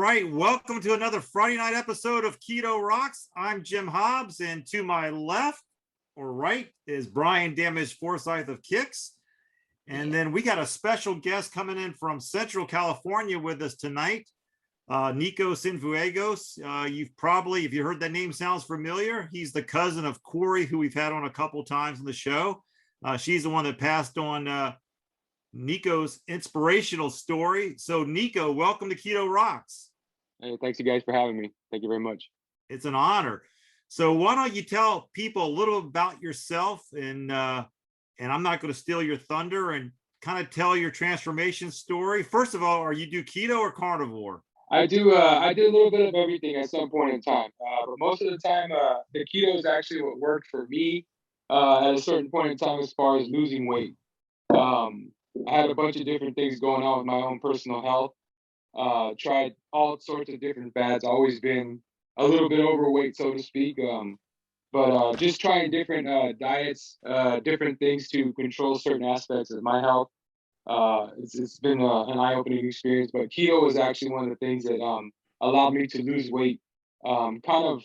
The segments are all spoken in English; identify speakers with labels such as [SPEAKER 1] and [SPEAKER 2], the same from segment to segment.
[SPEAKER 1] right, welcome to another Friday night episode of Keto Rocks. I'm Jim Hobbs, and to my left or right is Brian Damage Forsythe of Kix. And then we got a special guest coming in from Central California with us tonight, Nico Cienfuegos. You've probably, if you heard that name, sounds familiar. He's the cousin of Corey, who we've had on a couple times on the show. She's the one that passed on Nico's inspirational story. So Nico, welcome to Keto Rocks.
[SPEAKER 2] Hey, thanks you guys for having me. Thank you very much.
[SPEAKER 1] It's an honor. So why don't you tell people a little about yourself, and I'm not going to steal your thunder, and kind of tell your transformation story. First of all, are you do keto or carnivore?
[SPEAKER 2] I do a little bit of everything at some point in time, but most of the time the keto is actually what worked for me at a certain point in time as far as losing weight. I had a bunch of different things going on with my own personal health. Tried all sorts of different fads. Always been a little bit overweight, so to speak. But just trying different diets, different things to control certain aspects of my health. It's been an eye-opening experience. But keto was actually one of the things that allowed me to lose weight kind of,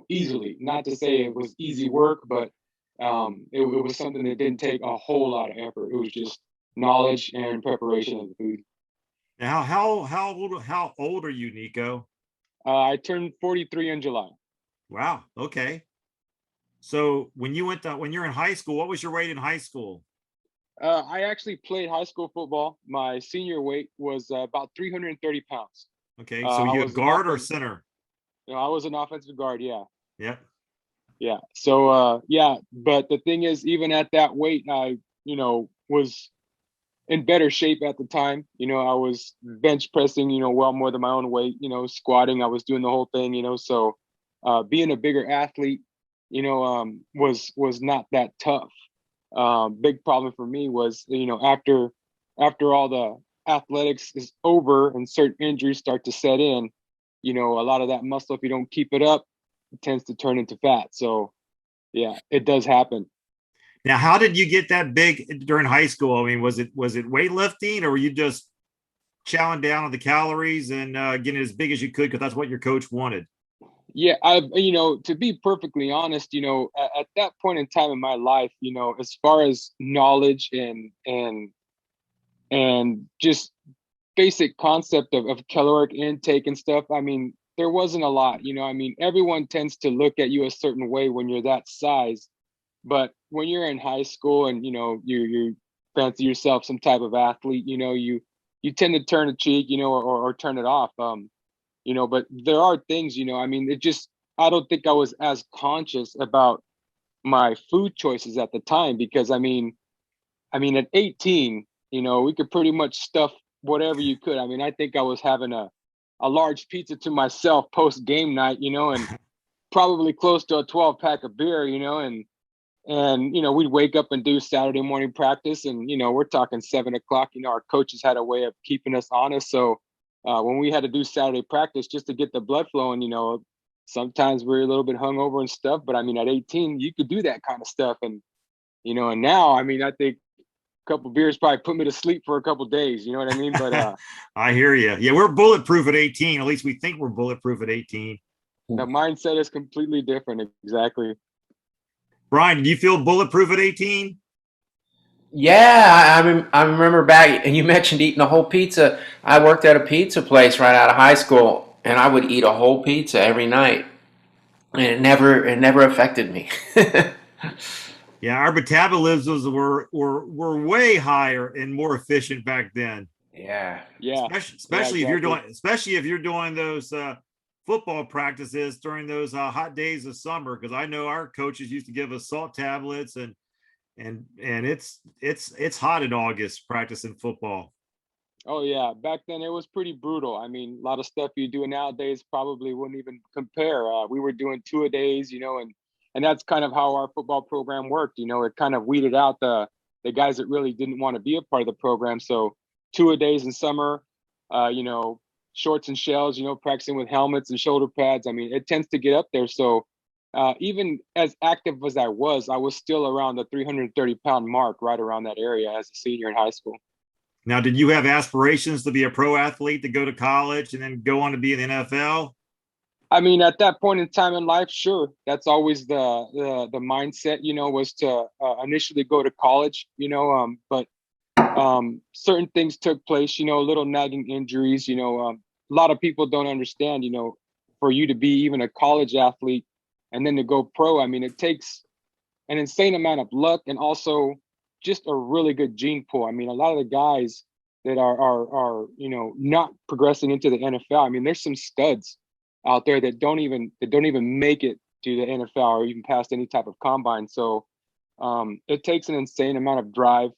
[SPEAKER 2] easily. Not to say it was easy work, but it was something that didn't take a whole lot of effort. It was just knowledge and preparation of the food.
[SPEAKER 1] Now, how old are you, Nico?
[SPEAKER 2] I turned 43 in July.
[SPEAKER 1] Wow. Okay. So when you're in high school, what was your weight in high school?
[SPEAKER 2] I actually played high school football. My senior weight was about 330 pounds.
[SPEAKER 1] Okay. So you a guard or center?
[SPEAKER 2] I was an offensive guard. Yeah.
[SPEAKER 1] Yep.
[SPEAKER 2] Yeah. So but the thing is, even at that weight, I was in better shape at the time. I was bench pressing, well more than my own weight, squatting. I was doing the whole thing, so being a bigger athlete, was not that tough. Big problem for me was, after all the athletics is over and certain injuries start to set in, a lot of that muscle, if you don't keep it up, it tends to turn into fat. So yeah, it does happen.
[SPEAKER 1] Now, how did you get that big during high school? I mean, was it weightlifting, or were you just chowing down on the calories and getting as big as you could because that's what your coach wanted?
[SPEAKER 2] Yeah, to be perfectly honest, at that point in time in my life, as far as knowledge and just basic concept of caloric intake and stuff, I mean, there wasn't a lot, I mean, everyone tends to look at you a certain way when you're that size. But when you're in high school and, you fancy yourself some type of athlete, you tend to turn a cheek, or turn it off. But there are things, I mean, I don't think I was as conscious about my food choices at the time, because I mean, at 18, we could pretty much stuff whatever you could. I mean, I think I was having a large pizza to myself post game night, and probably close to a 12 pack of beer, and we'd wake up and do Saturday morning practice, and we're talking 7 o'clock. Our coaches had a way of keeping us honest, so when we had to do Saturday practice just to get the blood flowing, sometimes we're a little bit hungover and stuff. But I mean, at 18, you could do that kind of stuff, and and now, I mean, I think a couple beers probably put me to sleep for a couple days. You know what I mean? But
[SPEAKER 1] I hear you. Yeah, we're bulletproof at 18. At least we think we're bulletproof at 18.
[SPEAKER 2] The mindset is completely different. Exactly.
[SPEAKER 1] Brian, do you feel bulletproof at 18?
[SPEAKER 3] Yeah, I remember back, and you mentioned eating a whole pizza. I worked at a pizza place right out of high school, and I would eat a whole pizza every night, and it never affected me.
[SPEAKER 1] Yeah, our metabolisms were way higher and more efficient back then.
[SPEAKER 3] Yeah.
[SPEAKER 1] Especially if you're doing those football practices during those hot days of summer, because I know our coaches used to give us salt tablets, and it's hot in August practicing football.
[SPEAKER 2] Oh yeah, back then it was pretty brutal. I mean, a lot of stuff you do nowadays probably wouldn't even compare. We were doing 2-a-days, and that's kind of how our football program worked. It kind of weeded out the guys that really didn't want to be a part of the program. So 2-a-days in summer, shorts and shells, practicing with helmets and shoulder pads. I mean, it tends to get up there. So even as active as I was still around the 330-pound mark, right around that area as a senior in high school.
[SPEAKER 1] Now, did you have aspirations to be a pro athlete, to go to college and then go on to be in the NFL?
[SPEAKER 2] I mean, at that point in time in life, sure, that's always the mindset, was to initially go to college, but certain things took place, little nagging injuries, a lot of people don't understand, for you to be even a college athlete and then to go pro. I mean, it takes an insane amount of luck and also just a really good gene pool. I mean, a lot of the guys that are not progressing into the NFL. I mean, there's some studs out there that don't even make it to the NFL or even past any type of combine. So it takes an insane amount of drive,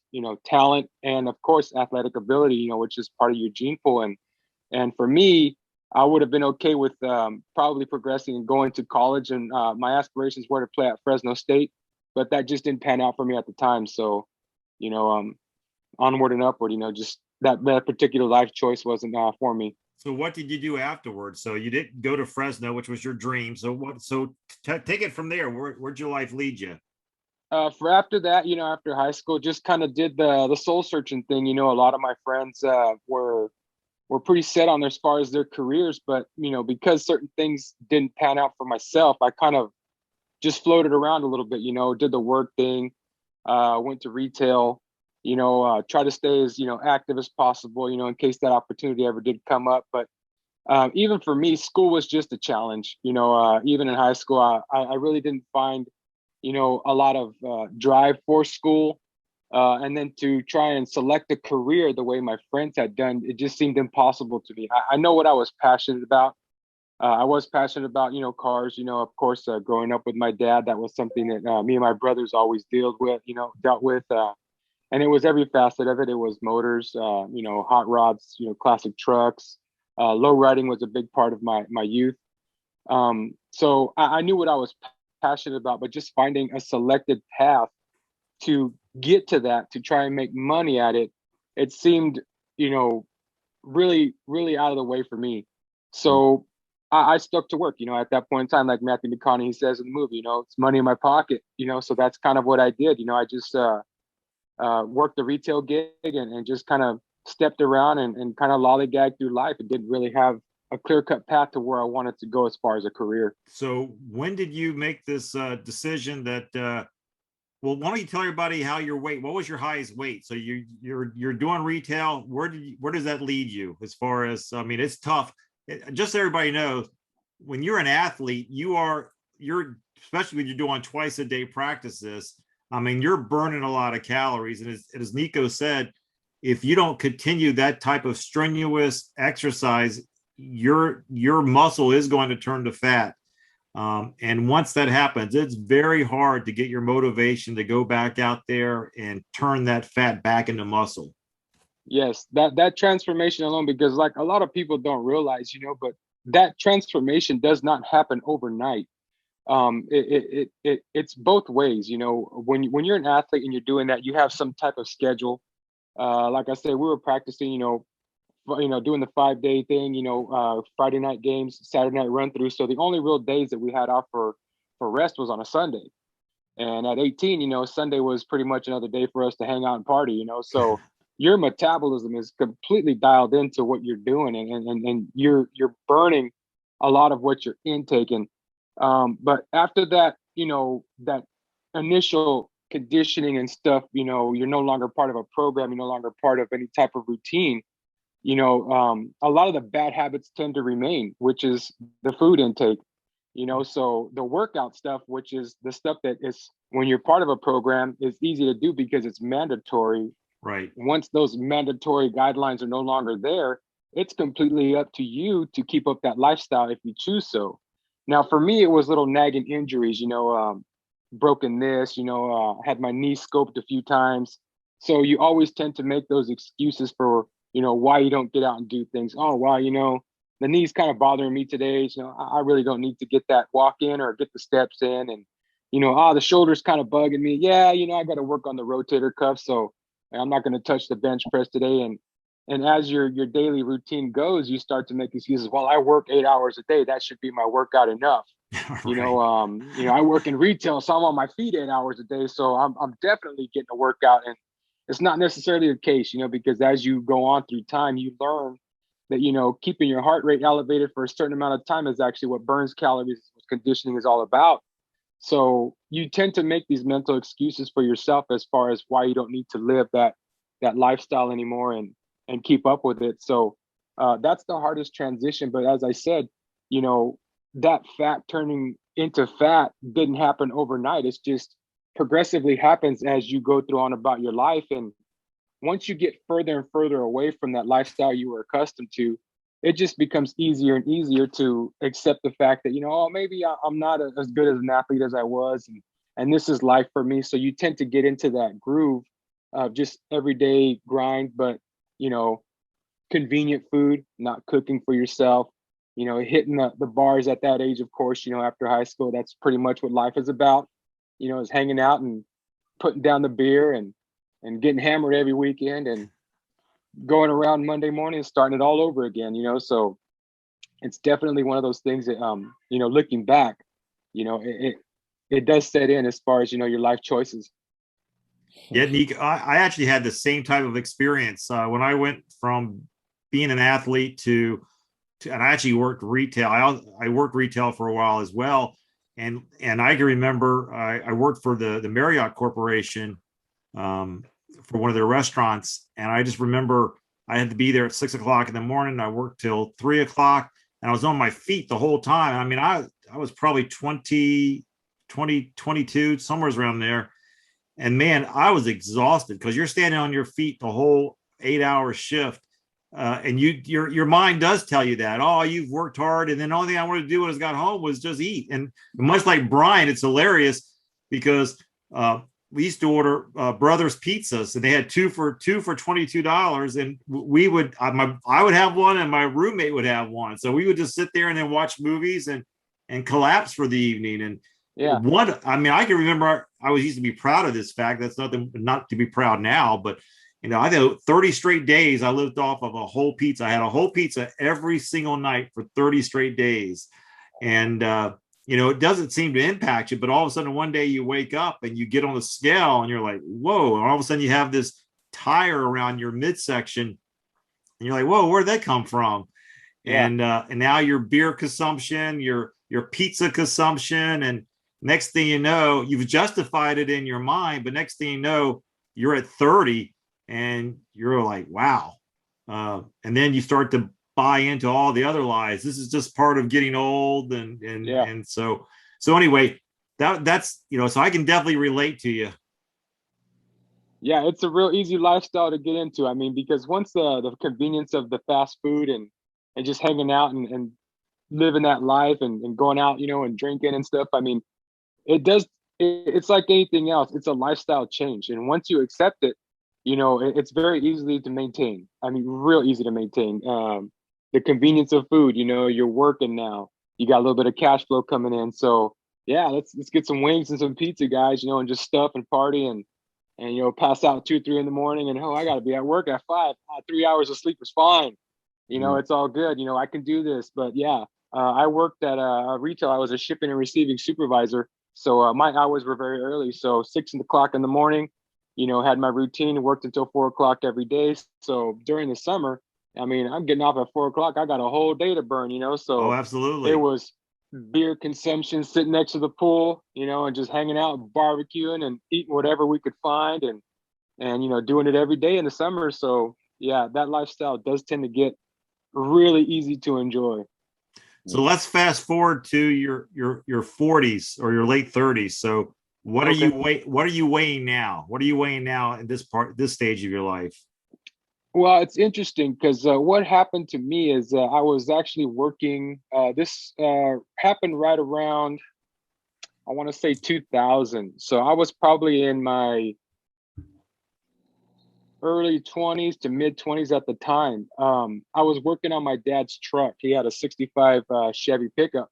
[SPEAKER 2] talent, and of course athletic ability, which is part of your gene pool. And for me, I would have been okay with probably progressing and going to college. And my aspirations were to play at Fresno State, but that just didn't pan out for me at the time. So, onward and upward, just that particular life choice wasn't for me.
[SPEAKER 1] So what did you do afterwards? So you didn't go to Fresno, which was your dream. So what? So take it from there. Where'd your life lead you?
[SPEAKER 2] For after that, after high school, just kind of did the soul searching thing. A lot of my friends were pretty set on as far as their careers, but because certain things didn't pan out for myself, I kind of just floated around a little bit. Did the work thing, went to retail. Try to stay as active as possible. In case that opportunity ever did come up. But even for me, school was just a challenge. Even in high school, I really didn't find a lot of drive for school. And then to try and select a career the way my friends had done, it just seemed impossible to me. I know what I was passionate about. I was passionate about, cars, of course, growing up with my dad, that was something that me and my brothers always dealt with. And it was every facet of it. It was motors, hot rods, classic trucks. Low riding was a big part of my youth. So I knew what I was passionate about, but just finding a selected path to get to that, to try and make money at it, it seemed, really, really out of the way for me. So I stuck to work, at that point in time, like Matthew McConaughey says in the movie, it's money in my pocket, so that's kind of what I did. I just worked the retail gig and just kind of stepped around and kind of lollygagged through life. It didn't really have a clear-cut path to where I wanted to go as far as a career.
[SPEAKER 1] So when did you make this decision that well, why don't you tell everybody how your weight, what was your highest weight? So you're doing retail. Where does that lead you as far as, I mean, it's tough. Just so everybody knows, when you're an athlete, you're especially when you're doing twice a day practices, I mean, you're burning a lot of calories. And as Nico said, if you don't continue that type of strenuous exercise, your muscle is going to turn to fat. And once that happens, it's very hard to get your motivation to go back out there and turn that fat back into muscle.
[SPEAKER 2] Yes, that transformation alone, because like a lot of people don't realize, but that transformation does not happen overnight. It's both ways. When you're an athlete and you're doing that, you have some type of schedule. Like I said, we were practicing, doing the 5-day thing, Friday night games, Saturday night run through. So the only real days that we had off for rest was on a Sunday. And at 18, Sunday was pretty much another day for us to hang out and party, so your metabolism is completely dialed into what you're doing and you're burning a lot of what you're intaking. But after that, that initial conditioning and stuff, you're no longer part of a program, you're no longer part of any type of routine. A lot of the bad habits tend to remain, which is the food intake, so the workout stuff, which is the stuff that is when you're part of a program, is easy to do because it's mandatory.
[SPEAKER 1] Right.
[SPEAKER 2] Once those mandatory guidelines are no longer there, it's completely up to you to keep up that lifestyle if you choose so. Now, for me, it was little nagging injuries, broken this, had my knee scoped a few times. So you always tend to make those excuses for, why you don't get out and do things. Oh, well, the knee's kind of bothering me today. So I really don't need to get that walk in or get the steps in. And, the shoulder's kind of bugging me. Yeah, I got to work on the rotator cuff. So I'm not going to touch the bench press today. And as your daily routine goes, you start to make excuses. Well, I work 8 hours a day. That should be my workout enough. Right. I work in retail, so I'm on my feet 8 hours a day. So I'm definitely getting a workout. it's not necessarily the case, because as you go on through time, you learn that, keeping your heart rate elevated for a certain amount of time is actually what burns calories, what conditioning is all about. So you tend to make these mental excuses for yourself as far as why you don't need to live that lifestyle anymore and keep up with it. So that's the hardest transition. But as I said, that fat turning into fat didn't happen overnight. It's just progressively happens as you go through on about your life. And once you get further and further away from that lifestyle you were accustomed to, it just becomes easier and easier to accept the fact that, maybe I'm not as good as an athlete as I was. And this is life for me. So you tend to get into that groove of just everyday grind, but, convenient food, not cooking for yourself, hitting the bars at that age, of course, after high school. That's pretty much what life is about, is hanging out and putting down the beer and getting hammered every weekend and going around Monday morning and starting it all over again, so it's definitely one of those things that, looking back, it does set in as far as, your life choices.
[SPEAKER 1] Yeah, Nico, I actually had the same type of experience when I went from being an athlete to and I actually worked retail. I worked retail for a while as well. And I can remember I worked for the Marriott Corporation for one of their restaurants. And I just remember I had to be there at 6 o'clock in the morning. I worked till 3 o'clock and I was on my feet the whole time. I mean, I was probably 22, somewhere around there. And man, I was exhausted because you're standing on your feet the whole 8-hour shift. And your mind does tell you that, oh, you've worked hard. And then the only thing I wanted to do when I got home was just eat. And much like Brian, it's hilarious because we used to order Brothers pizzas and they had two for $22. And we would, I would have one and my roommate would have one. So we would just sit there and then watch movies and collapse for the evening. And
[SPEAKER 2] yeah,
[SPEAKER 1] I can remember I used to be proud of this fact. That's nothing not to be proud now, but I think 30 straight days I lived off of a whole pizza. I had a whole pizza every single night for 30 straight days. And, it doesn't seem to impact you, but all of a sudden one day you wake up and you get on the scale and you're like, whoa. And all of a sudden you have this tire around your midsection and you're like, whoa, where'd that come from? Yeah. And now your beer consumption, your pizza consumption. And next thing you know, you've justified it in your mind, but next thing you know, you're at 30 and you're like, wow. And then you start to buy into all the other lies. This is just part of getting old. And so anyway, that's, so I can definitely relate to you.
[SPEAKER 2] Yeah, it's a real easy lifestyle to get into. I mean, because once the convenience of the fast food and just hanging out and living that life and going out, and drinking and stuff, I mean, it's like anything else. It's a lifestyle change. And once you accept it, it's very easy to maintain. I mean, real easy to maintain. The convenience of food, you're working now. You got a little bit of cash flow coming in. So yeah, let's get some wings and some pizza, guys, and just stuff and party and pass out 2, 3 in the morning. And I got to be at work at 5. 3 hours of sleep is fine. It's all good. I can do this. But yeah, I worked at retail. I was a shipping and receiving supervisor. So my hours were very early. So 6 o'clock in the morning, had my routine, worked until 4 o'clock every day. So during the summer, I mean, I'm getting off at 4 o'clock. I got a whole day to burn, So
[SPEAKER 1] oh, absolutely.
[SPEAKER 2] It was beer consumption, sitting next to the pool, and just hanging out, barbecuing and eating whatever we could find and doing it every day in the summer. So yeah, that lifestyle does tend to get really easy to enjoy.
[SPEAKER 1] So let's fast forward to your 40s or your late 30s. So what are you weighing now? What are you weighing now in this stage of your life?
[SPEAKER 2] Well, it's interesting because what happened to me is I was actually working. This happened right around, I want to say 2000. So I was probably in my early 20s to mid 20s at the time. I was working on my dad's truck. He had a 65 Chevy pickup.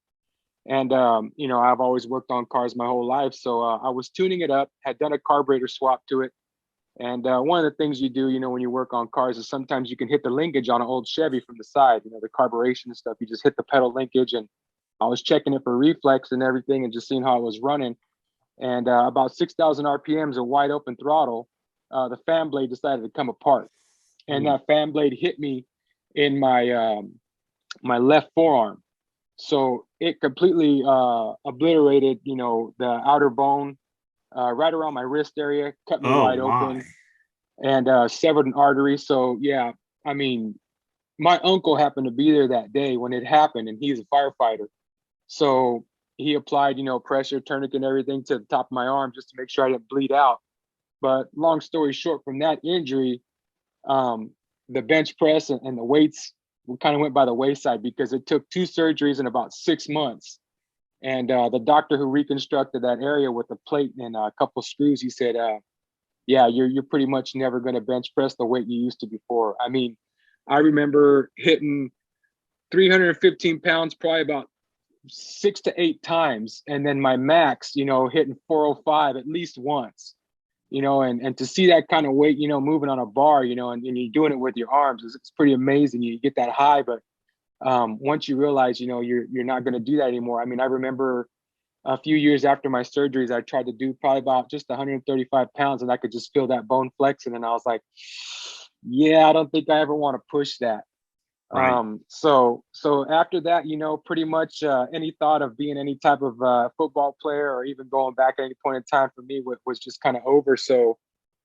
[SPEAKER 2] And, I've always worked on cars my whole life. So I was tuning it up, had done a carburetor swap to it. And one of the things you do, when you work on cars is sometimes you can hit the linkage on an old Chevy from the side, the carburation and stuff. You just hit the pedal linkage. And I was checking it for reflex and everything and just seeing how it was running. And about 6,000 RPMs, a wide open throttle. the fan blade decided to come apart, and
[SPEAKER 1] Mm.
[SPEAKER 2] that fan blade hit me in my my left forearm. So it completely obliterated, you know, the outer bone right around my wrist area, cut me
[SPEAKER 1] Oh
[SPEAKER 2] wide
[SPEAKER 1] my.
[SPEAKER 2] open, and severed an artery. So yeah, I mean, my uncle happened to be there that day when it happened, and he's a firefighter. So he applied, you know, pressure, tourniquet, and everything to the top of my arm just to make sure I didn't bleed out. But long story short, from that injury, the bench press and the weights kind of went by the wayside because it took 2 surgeries in about 6 months. And the doctor who reconstructed that area with a plate and a couple screws, he said, "Yeah, you're pretty much never going to bench press the weight you used to before." I mean, I remember hitting 315 pounds probably about 6 to 8 times, and then my max, you know, hitting 405 at least once. You know, and to see that kind of weight, you know, moving on a bar, you know, and you're doing it with your arms, it's pretty amazing. You get that high, but once you realize, you know, you're not going to do that anymore. I mean, I remember a few years after my surgeries, I tried to do probably about just 135 pounds, and I could just feel that bone flexing, and I was like, yeah, I don't think I ever want to push that.
[SPEAKER 1] Right.
[SPEAKER 2] So after that, you know, pretty much any thought of being any type of football player or even going back at any point in time for me was just kind of over. So,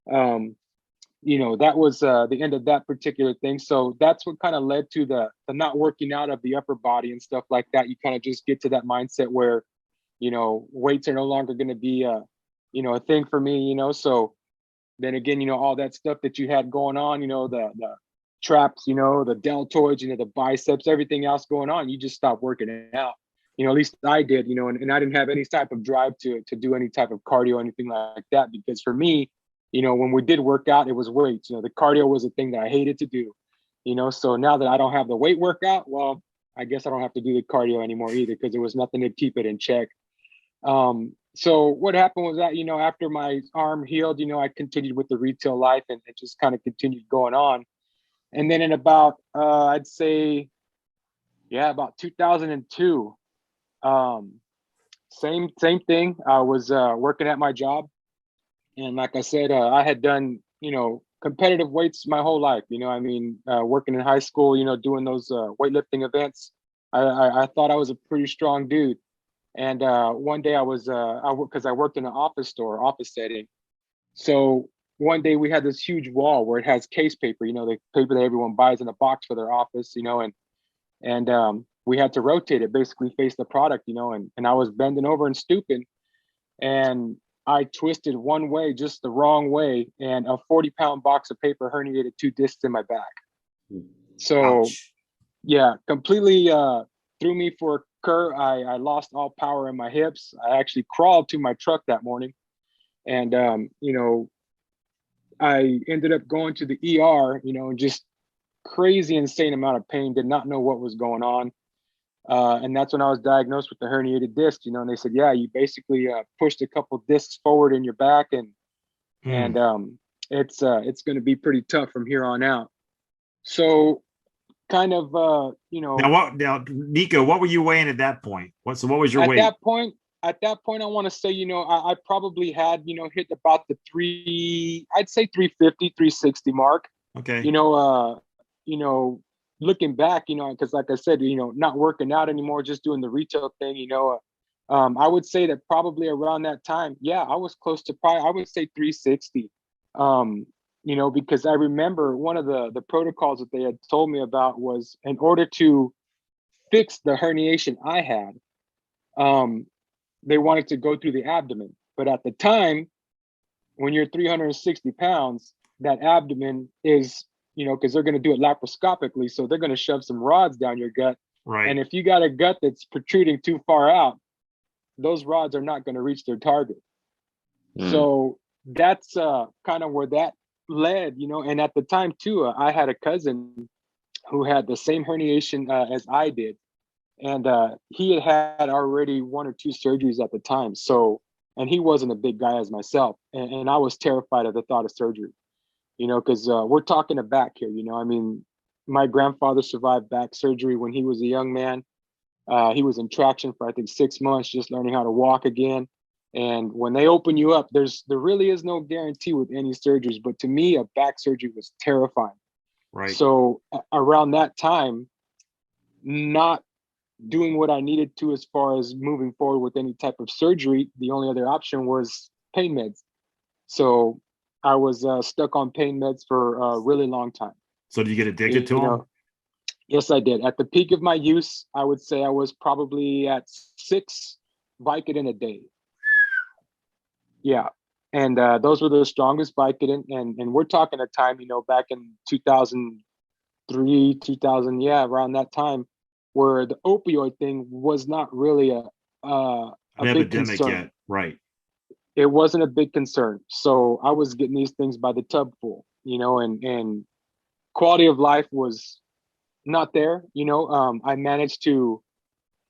[SPEAKER 2] you know, that was the end of that particular thing. So that's what kind of led to the not working out of the upper body and stuff like that. You kind of just get to that mindset where, you know, weights are no longer going to be you know, a thing for me, you know. So then again, you know, all that stuff that you had going on, you know, the traps, you know, the deltoids, you know, the biceps, everything else going on, you just stop working out. You know, at least I did, you know, and I didn't have any type of drive to do any type of cardio or anything like that. Because for me, you know, when we did work out, it was weights. You know, the cardio was a thing that I hated to do, you know. So now that I don't have the weight workout, well, I guess I don't have to do the cardio anymore either, because there was nothing to keep it in check. So what happened was that, you know, after my arm healed, you know, I continued with the retail life and just kind of continued going on. And then in about, I'd say, yeah, about 2002, same thing. I was working at my job, and like I said, I had done, you know, competitive weights my whole life. You know, I mean, working in high school, you know, doing those weightlifting events, I thought I was a pretty strong dude. And one day I was, because I worked in an office setting. So one day we had this huge wall where it has case paper, you know, the paper that everyone buys in a box for their office, you know, and we had to rotate it, basically face the product, you know, and I was bending over and stooping, and I twisted one way, just the wrong way, and a 40-pound box of paper herniated 2 discs in my back. So
[SPEAKER 1] Ouch.
[SPEAKER 2] yeah, completely threw me for a curve. I lost all power in my hips. I actually crawled to my truck that morning, and you know, I ended up going to the ER, you know, just crazy, insane amount of pain, did not know what was going on. And that's when I was diagnosed with the herniated disc, you know, and they said, yeah, you basically pushed a couple discs forward in your back, and
[SPEAKER 1] Hmm.
[SPEAKER 2] it's going to be pretty tough from here on out. So kind of, you know,
[SPEAKER 1] Now, Nico, what were you weighing at that point? What was your
[SPEAKER 2] at
[SPEAKER 1] weight?
[SPEAKER 2] at that point, I want to say, you know, I probably had, you know, hit about the I'd say 350, 360 mark,
[SPEAKER 1] Okay.
[SPEAKER 2] you know, looking back, you know, because like I said, you know, not working out anymore, just doing the retail thing, you know, I would say that probably around that time, yeah, I was close to probably, I would say 360. You know, because I remember one of the protocols that they had told me about was, in order to fix the herniation I had, um, they wanted to go through the abdomen. But at the time, when you're 360 pounds, that abdomen is, you know, because they're going to do it laparoscopically. So they're going to shove some rods down your gut.
[SPEAKER 1] Right.
[SPEAKER 2] And if you got a gut that's protruding too far out, those rods are not going to reach their target. So that's kind of where that led, you know. And at the time too, I had a cousin who had the same herniation as I did, and he had already 1 or 2 surgeries at the time. So, and he wasn't a big guy as myself, and I was terrified of the thought of surgery, you know, because we're talking a back here, you know. I mean, my grandfather survived back surgery when he was a young man. He was in traction for, I think, 6 months, just learning how to walk again. And when they open you up, there really is no guarantee with any surgeries. But to me, a back surgery was terrifying.
[SPEAKER 1] Right.
[SPEAKER 2] So around that time, not doing what I needed to as far as moving forward with any type of surgery, the only other option was pain meds. So I was stuck on pain meds for a really long time.
[SPEAKER 1] So did you get addicted to them?
[SPEAKER 2] Yes, I did. At the peak of my use, I would say I was probably at 6 Vicodin a day. Yeah. And those were the strongest Vicodin. And we're talking a time, back in 2003, 2000, around that time, where the opioid thing was not really a big concern
[SPEAKER 1] yet. Right.
[SPEAKER 2] It wasn't a big concern. So I was getting these things by the tubful, and quality of life was not there. I managed to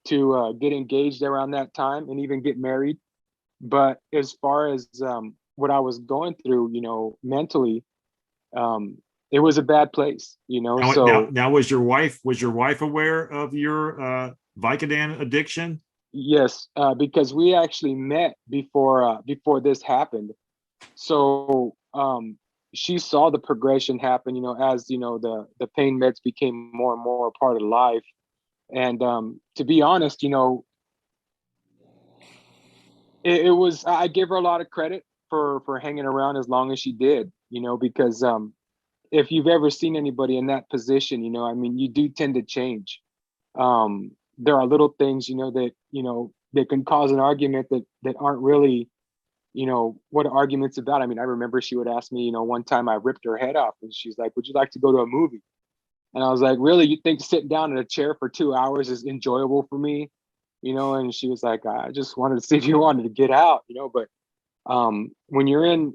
[SPEAKER 2] get engaged around that time and even get married. But as far as what I was going through, mentally, it was a bad place,
[SPEAKER 1] Now was your wife aware of your Vicodin addiction?
[SPEAKER 2] Yes, because we actually met before this happened. So she saw the progression happen, as the pain meds became more and more a part of life. And to be honest, it was, I give her a lot of credit for hanging around as long as she did, because if you've ever seen anybody in that position, you do tend to change. There are little things, that can cause an argument that aren't really, what an argument's about. I remember she would ask me, one time I ripped her head off and she's like, would you like to go to a movie? And I was like, really? You think sitting down in a chair for 2 hours is enjoyable for me? And she was like, I just wanted to see if you wanted to get out, but when you're in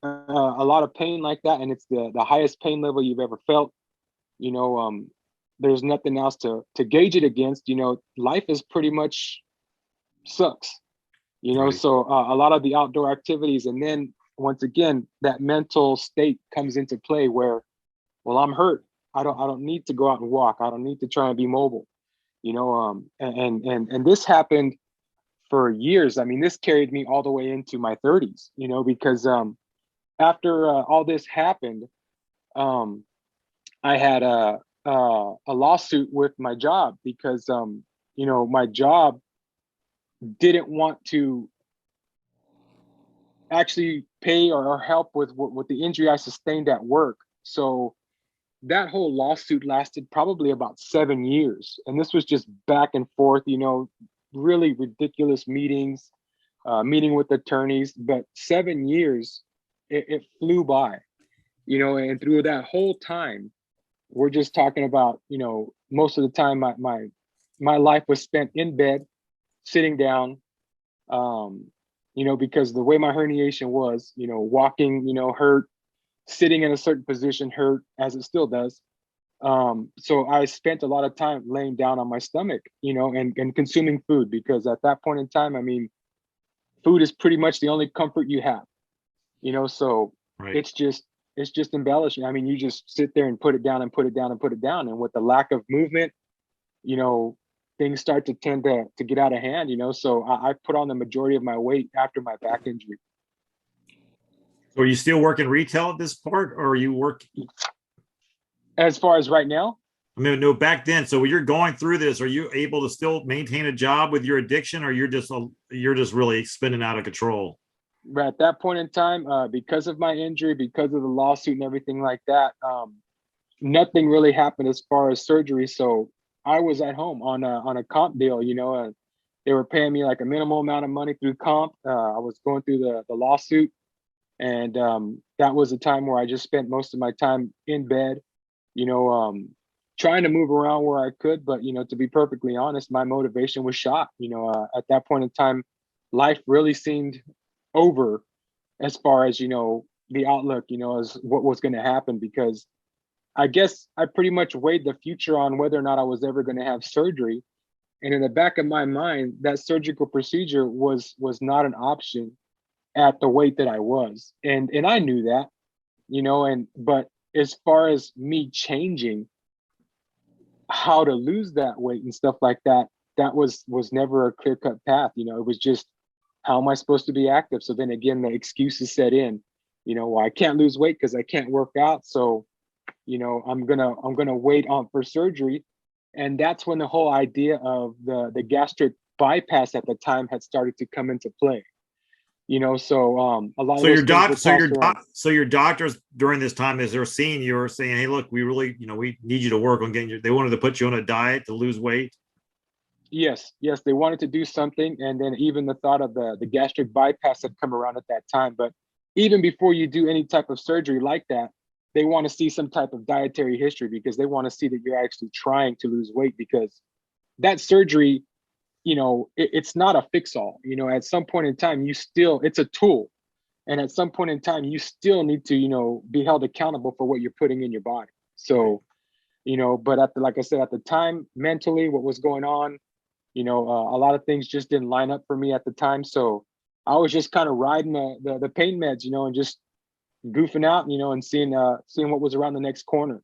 [SPEAKER 2] a lot of pain like that, and it's the highest pain level you've ever felt, there's nothing else to gauge it against. Life is pretty much sucks,
[SPEAKER 1] Right.
[SPEAKER 2] So a lot of the outdoor activities, and then once again that mental state comes into play where, well, I'm hurt, I don't need to go out and walk, I don't need to try and be mobile, and this happened for years. This carried me all the way into my 30s, because after all this happened, I had a lawsuit with my job because my job didn't want to actually pay or help with the injury I sustained at work. So that whole lawsuit lasted probably about 7 years, and this was just back and forth, really ridiculous meetings, meeting with attorneys. But 7 years, it flew by, and through that whole time, we're just talking about, most of the time my life was spent in bed, sitting down, because the way my herniation was, walking, hurt, sitting in a certain position hurt, as it still does. So I spent a lot of time laying down on my stomach, and consuming food, because at that point in time, food is pretty much the only comfort you have, so
[SPEAKER 1] Right.
[SPEAKER 2] it's just embellishing. You just sit there and put it down and put it down and put it down. And with the lack of movement, things start to tend to get out of hand, so I put on the majority of my weight after my back injury.
[SPEAKER 1] So are you still working retail at this part, or are you work?
[SPEAKER 2] As far as right now?
[SPEAKER 1] No, back then. So when you're going through this, are you able to still maintain a job with your addiction, or you're just really spinning out of control?
[SPEAKER 2] Right at that point in time, because of my injury, because of the lawsuit and everything like that, nothing really happened as far as surgery. So I was at home on a comp deal, they were paying me like a minimal amount of money through comp. I was going through the lawsuit, and that was a time where I just spent most of my time in bed, trying to move around where I could. But, to be perfectly honest, my motivation was shot. At that point in time, life really seemed over as far as, the outlook, as what was going to happen, because I guess I pretty much weighed the future on whether or not I was ever going to have surgery. And in the back of my mind, that surgical procedure was not an option at the weight that I was. And I knew that, but as far as me changing how to lose that weight and stuff like that, that was never a clear-cut path. It was just how am I supposed to be active? So then again, the excuses set in, well, I can't lose weight because I can't work out. So, I'm gonna wait on for surgery. And that's when the whole idea of the gastric bypass at the time had started to come into play. So a lot of those things were tossed around.
[SPEAKER 1] So your doctors during this time, as they're seeing you, are saying, "Hey, look, we really, we need you to work on getting you." They wanted to put you on a diet to lose weight.
[SPEAKER 2] Yes, they wanted to do something, and then even the thought of the gastric bypass had come around at that time. But even before you do any type of surgery like that, they want to see some type of dietary history, because they want to see that you're actually trying to lose weight, because that surgery, it's not a fix-all. At some point in time, it's a tool. And at some point in time, you still need to, be held accountable for what you're putting in your body. So, but like I said, at the time, mentally, what was going on, a lot of things just didn't line up for me at the time. So I was just kind of riding the pain meds, and just goofing out, and seeing what was around the next corner.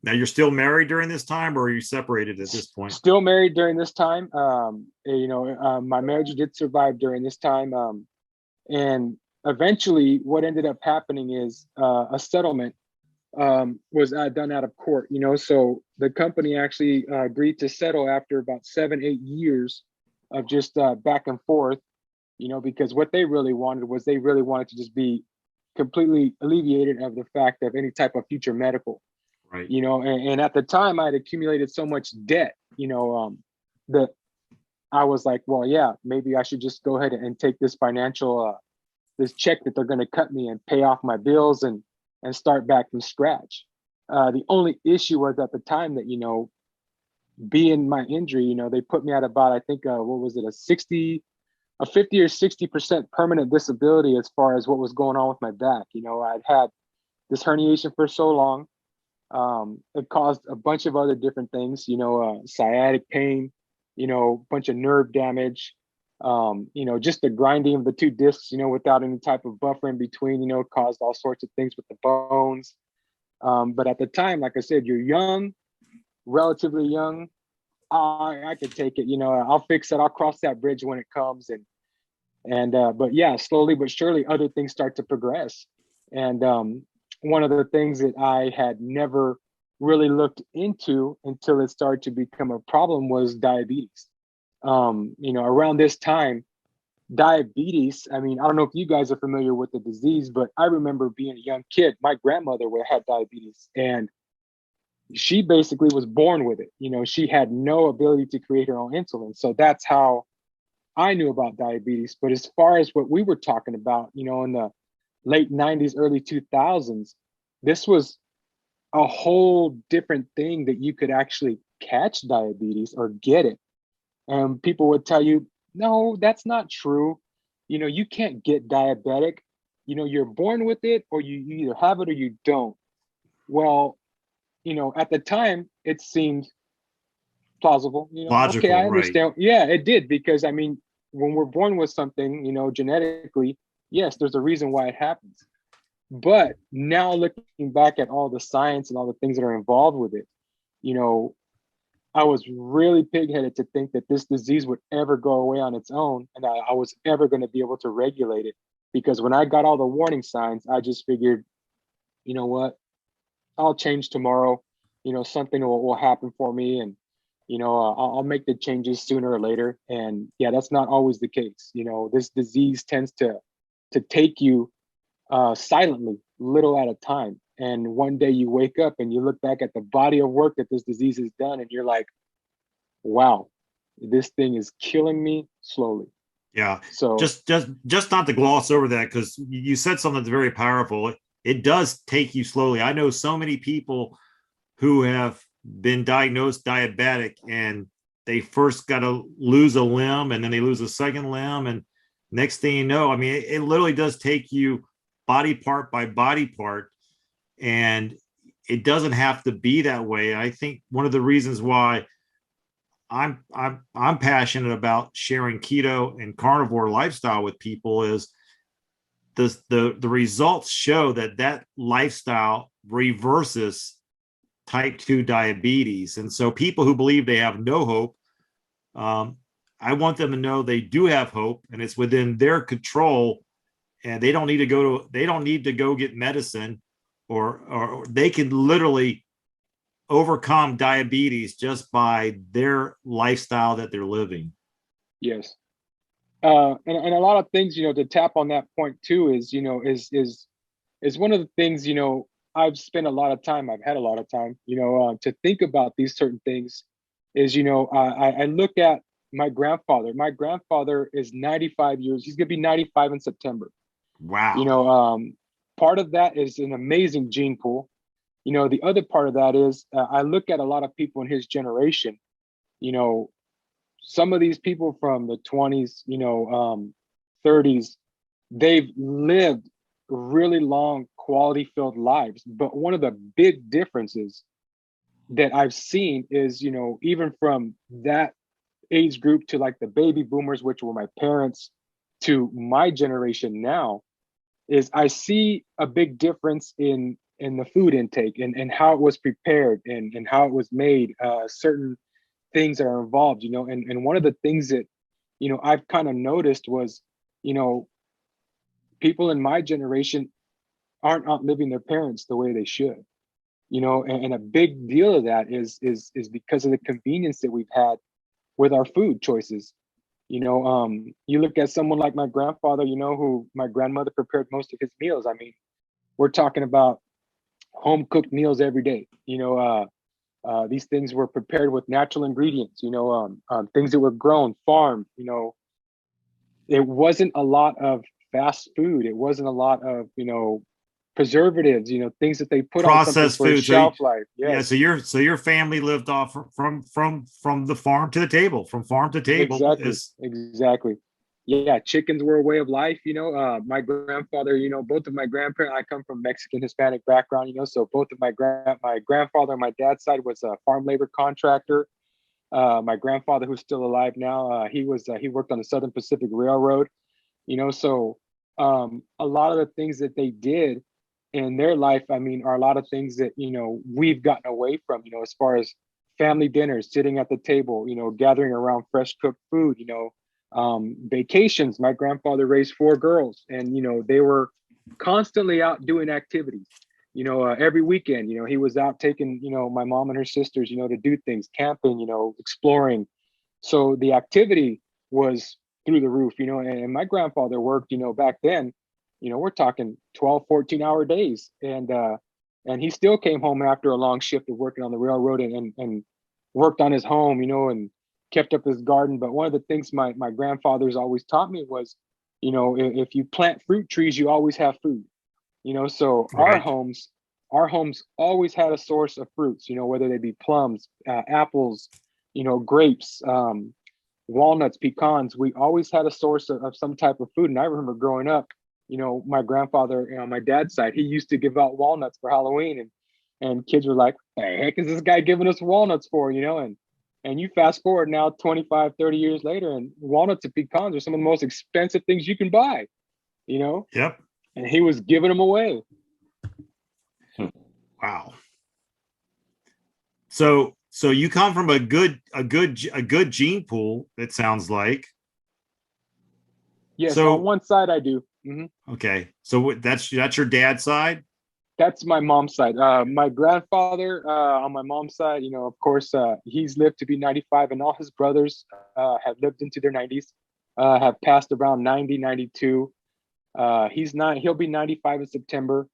[SPEAKER 1] Now, you're still married during this time, or are you separated at this point?
[SPEAKER 2] Still married during this time. My marriage did survive during this time. And eventually what ended up happening is a settlement was done out of court, so the company actually agreed to settle after about 7-8 years of just back and forth, because what they really wanted to just be completely alleviated of the fact of any type of future medical.
[SPEAKER 1] Right.
[SPEAKER 2] And at the time I had accumulated so much debt, that I was like, well, yeah, maybe I should just go ahead and take this financial, this check that they're going to cut me and pay off my bills and start back from scratch. The only issue was at the time that, being my injury, they put me at about, I think, what was it, a 50 or 60% permanent disability as far as what was going on with my back. I'd had this herniation for so long. It caused a bunch of other different things, sciatic pain, bunch of nerve damage, just the grinding of the two discs, without any type of buffer in between, caused all sorts of things with the bones. But at the time, like I said, you're young, relatively young. I could take it, I'll fix it. I'll cross that bridge when it comes. But yeah, slowly but surely other things start to progress. And one of the things that I had never really looked into until it started to become a problem was diabetes. Around this time, diabetes, I don't know if you guys are familiar with the disease, but I remember being a young kid, my grandmother had diabetes, and she basically was born with it. She had no ability to create her own insulin. So that's how I knew about diabetes. But as far as what we were talking about, in the late 90s, early 2000s, this was a whole different thing, that you could actually catch diabetes or get it. And people would tell you, no, that's not true. You can't get diabetic. You're born with it, or you either have it or you don't. Well, at the time it seemed plausible,
[SPEAKER 1] Logical,
[SPEAKER 2] okay, I understand.
[SPEAKER 1] right.
[SPEAKER 2] Yeah, it did, because when we're born with something, genetically, yes, there's a reason why it happens. But now looking back at all the science and all the things that are involved with it, I was really pigheaded to think that this disease would ever go away on its own, and I was ever going to be able to regulate it. Because when I got all the warning signs, I just figured, you know what, I'll change tomorrow. Something will happen for me, and I'll make the changes sooner or later. And yeah, that's not always the case. This disease tends to take you silently, little at a time. And one day you wake up and you look back at the body of work that this disease has done, and you're like, wow, this thing is killing me slowly.
[SPEAKER 1] Yeah.
[SPEAKER 2] So
[SPEAKER 1] just not to gloss over that, because you said something that's very powerful. It does take you slowly. I know so many people who have been diagnosed diabetic, and they first got to lose a limb, and then they lose a second limb, and next thing you know, it literally does take you body part by body part, and it doesn't have to be that way. I think one of the reasons why I'm passionate about sharing keto and carnivore lifestyle with people is the results show that lifestyle reverses type 2 diabetes. And so people who believe they have no hope, I want them to know they do have hope, and it's within their control, and they don't need to go get medicine, or they can literally overcome diabetes just by their lifestyle that they're living.
[SPEAKER 2] Yes. And a lot of things, to tap on that point too is one of the things, I've spent a lot of time, I've had a lot of time, to think about these certain things is, I look at my grandfather. My grandfather is 95 years. He's going to be 95 in September.
[SPEAKER 1] Wow.
[SPEAKER 2] Part of that is an amazing gene pool. The other part of that is I look at a lot of people in his generation, some of these people from the 20s, 30s, they've lived really long, quality filled lives. But one of the big differences that I've seen is, even from that age group to like the baby boomers, which were my parents, to my generation now, is I see a big difference in the food intake and how it was prepared and how it was made, certain things that are involved, and one of the things that, I've kind of noticed was, people in my generation aren't outliving their parents the way they should, and a big deal of that is because of the convenience that we've had with our food choices. You look at someone like my grandfather, who my grandmother prepared most of his meals. I mean, we're talking about home cooked meals every day. These things were prepared with natural ingredients, things that were grown, farmed, it wasn't a lot of fast food. It wasn't a lot of, preservatives, things that they put
[SPEAKER 1] Processed
[SPEAKER 2] on something for
[SPEAKER 1] food.
[SPEAKER 2] shelf life. Yes.
[SPEAKER 1] Yeah. So your family lived off from the farm to the table, from farm to table.
[SPEAKER 2] Exactly. Yeah. Chickens were a way of life. My grandfather, both of my grandparents, I come from Mexican Hispanic background, so both of my grandfather on my dad's side was a farm labor contractor. My grandfather, who's still alive now, he worked on the Southern Pacific Railroad, so a lot of the things that they did in their life, I mean, are a lot of things that, we've gotten away from, as far as family dinners, sitting at the table, gathering around fresh cooked food, vacations. My grandfather raised 4 girls, and, they were constantly out doing activities. Every weekend, he was out taking, my mom and her sisters, to do things, camping, exploring. So the activity was through the roof, and my grandfather worked, back then, we're talking 12, 14-hour days. And he still came home after a long shift of working on the railroad and worked on his home, and kept up his garden. But one of the things my grandfather's always taught me was, if you plant fruit trees, you always have food. So
[SPEAKER 1] Right.
[SPEAKER 2] our homes always had a source of fruits, whether they be plums, apples, grapes, walnuts, pecans. We always had a source of some type of food. And I remember growing up, my grandfather, on my dad's side, he used to give out walnuts for Halloween, and kids were like, "The heck is this guy giving us walnuts for?" And you fast forward now 25, 30 years later, and walnuts and pecans are some of the most expensive things you can buy,
[SPEAKER 1] Yep.
[SPEAKER 2] and he was giving them away.
[SPEAKER 1] Wow. So you come from a good gene pool, it sounds like.
[SPEAKER 2] Yes,
[SPEAKER 1] So
[SPEAKER 2] on one side I do. Mm-hmm.
[SPEAKER 1] okay. So that's your dad's side?
[SPEAKER 2] That's my mom's side. My grandfather, on my mom's side, of course, he's lived to be 95, and all his brothers have lived into their 90s, have passed around 90, 92. He'll be 95 in September.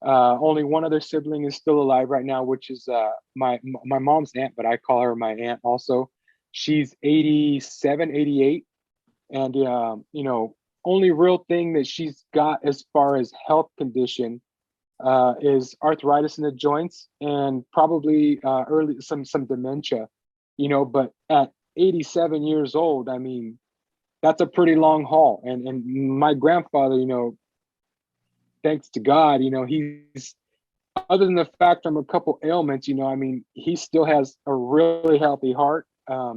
[SPEAKER 2] Only one other sibling is still alive right now, which is my mom's aunt, but I call her my aunt also. She's 87, 88. And, only real thing that she's got as far as health condition is arthritis in the joints and probably early some dementia, but at 87 years old, I mean, that's a pretty long haul. And my grandfather, thanks to God, he's, other than the fact from a couple ailments, I mean, he still has a really healthy heart.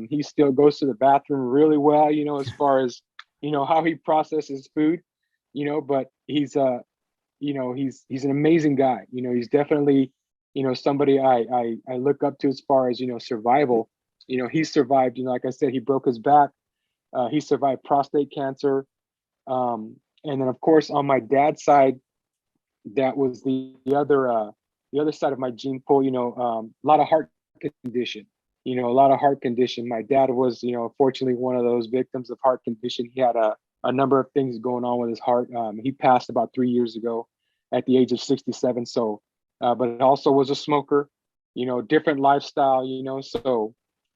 [SPEAKER 2] He still goes to the bathroom really well, as far as, how he processes food, but he's he's an amazing guy. He's definitely, somebody I look up to as far as, survival. He survived, like I said, he broke his back He survived prostate cancer. And then, of course, on my dad's side, that was the other side of my gene pool. A lot of heart condition. A lot of heart condition. My dad was, fortunately, one of those victims of heart condition. He had a number of things going on with his heart. He passed about 3 years ago at the age of 67. So, but it also was a smoker. Different lifestyle. So,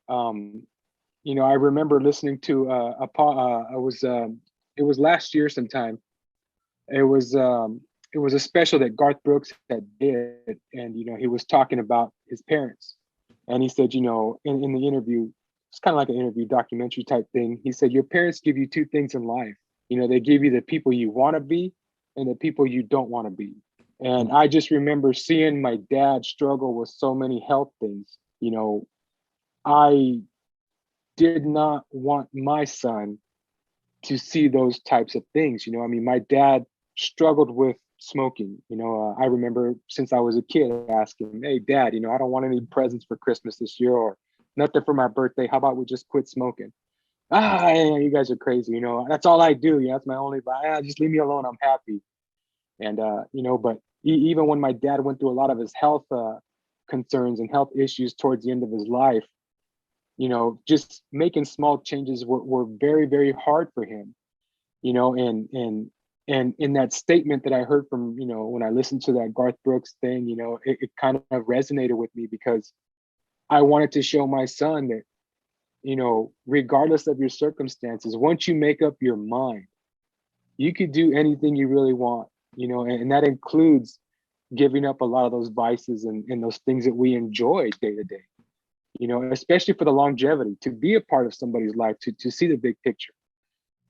[SPEAKER 2] I remember listening to it was last year sometime. It was a special that Garth Brooks had did, and he was talking about his parents, and he said, in the interview, it's kind of like an interview documentary type thing. He said, your parents give you two things in life. They give you the people you want to be and the people you don't want to be. And I just remember seeing my dad struggle with so many health things. I did not want my son to see those types of things. My dad struggled with smoking. I remember since I was a kid asking, hey, Dad, I don't want any presents for Christmas this year or nothing for my birthday. How about we just quit smoking? You guys are crazy. That's all I do. That's my only, just leave me alone. I'm happy. And, but even when my dad went through a lot of his health concerns and health issues towards the end of his life, just making small changes were very, very hard for him, and in that statement that I heard from, when I listened to that Garth Brooks thing, it kind of resonated with me because I wanted to show my son that, regardless of your circumstances, once you make up your mind, you could do anything you really want, and that includes giving up a lot of those vices and those things that we enjoy day to day, especially for the longevity, to be a part of somebody's life, to see the big picture,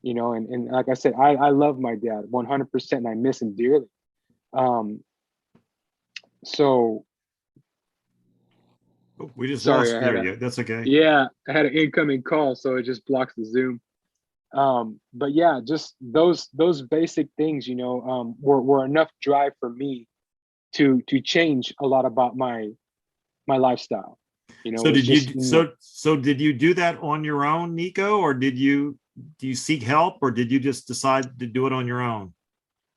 [SPEAKER 2] and like I said, I love my dad 100% and I miss him dearly. So
[SPEAKER 1] we just
[SPEAKER 2] sorry,
[SPEAKER 1] lost you. That's okay.
[SPEAKER 2] Yeah, I had an incoming call, so it just blocks the Zoom. But yeah, just those basic things, were enough drive for me to change a lot about my lifestyle.
[SPEAKER 1] So did you do that on your own, Nico, or do you seek help, or did you just decide to do it on your own?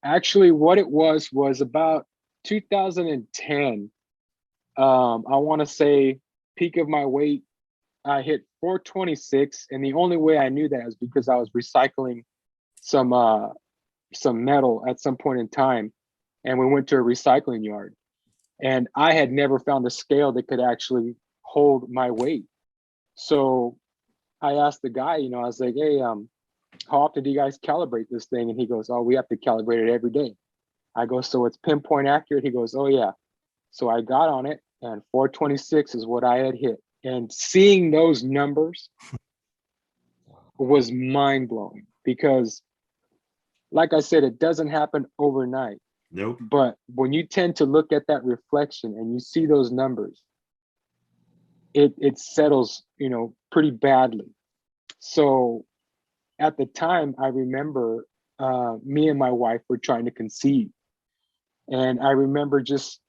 [SPEAKER 2] Actually, what it was about 2010. I want to say peak of my weight, I hit 426, and the only way I knew that is because I was recycling some metal at some point in time, and we went to a recycling yard, and I had never found a scale that could actually hold my weight. So I asked the guy, I was like, hey, how often do you guys calibrate this thing? And he goes, oh, we have to calibrate it every day. I go, so it's pinpoint accurate? He goes, oh yeah. So I got on it, and 426 is what I had hit. And seeing those numbers was mind-blowing because, like I said, it doesn't happen overnight.
[SPEAKER 1] Nope.
[SPEAKER 2] But when you tend to look at that reflection and you see those numbers, it settles, pretty badly. So at the time, I remember me and my wife were trying to conceive. And I remember just,